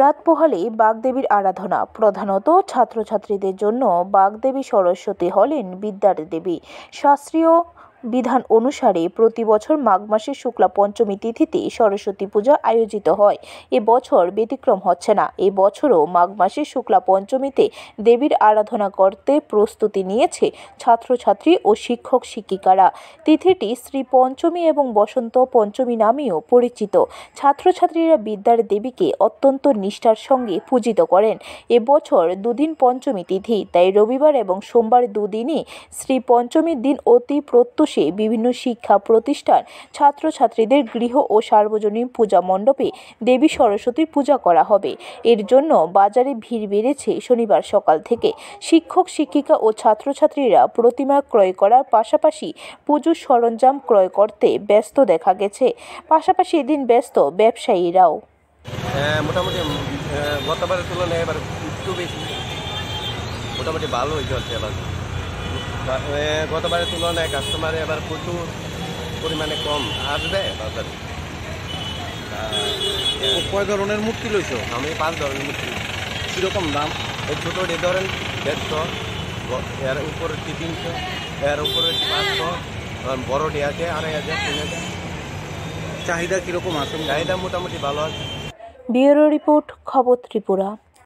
রাত পোহালেই বাগদেবীর আরাধনা। প্রধানত ছাত্রছাত্রীদের জন্য বাগদেবী সরস্বতী হলেন বিদ্যার দেবী। শাস্ত্রীয় বিধান অনুসারে প্রতি বছর মাঘ মাসের শুক্লা পঞ্চমী তিথিতে সরস্বতী পূজা আয়োজিত হয়। এবছর ব্যতিক্রম হচ্ছে না। এবছরও মাঘ মাসের শুক্লা পঞ্চমীতে দেবীর আরাধনা করতে প্রস্তুতি নিয়েছে ছাত্রছাত্রী ও শিক্ষক শিক্ষিকারা। তিথিটি শ্রী পঞ্চমী এবং বসন্ত পঞ্চমী নামেও পরিচিত। ছাত্রছাত্রীরা বিদ্যার দেবীকে অত্যন্ত নিষ্ঠার সঙ্গে পূজিত করেন। এবছর দুদিন পঞ্চমী তিথি, তাই রবিবার এবং সোমবার দুদিনই শ্রী পঞ্চমীর দিন অতি প্রত্যুষে বিভিন্ন শিক্ষা প্রতিষ্ঠান, ছাত্রছাত্রীদের গৃহ ও সার্বজনীন পূজা মণ্ডপে দেবী সরস্বতীর পূজা করা হবে। এর জন্য বাজারে ভিড় বেড়েছে শনিবার সকাল থেকে। শিক্ষক শিক্ষিকা ও ছাত্রছাত্রীরা প্রতিমা ক্রয় করার পাশাপাশি পুজোর সরঞ্জাম ক্রয় করতে ব্যস্ত দেখা গেছে। পাশাপাশি এদিন ব্যস্ত ব্যবসায়ীরাও। মোটামুটি গতবারের তুলনায় এবার একটু বেশি, মোটামুটি ভালোই চলছে। এবার গতবারের তুলনায় কাস্টমার এবার প্রচুর পরিমাণে কম আসবে বাজারে। কয় ধরনের মূর্তি লইছো? আমি 5 ধরনের মূর্তি। কীরকম দাম? এই ছোটোটি ধরেন 150, এর উপরেরটি 300, এর উপরেরটি 500, বড়টি আছে 2500, 3000। চাহিদা কীরকম আছে? চাহিদা মোটামুটি ভালো আছে। ব্যুরো রিপোর্ট, খবর ত্রিপুরা।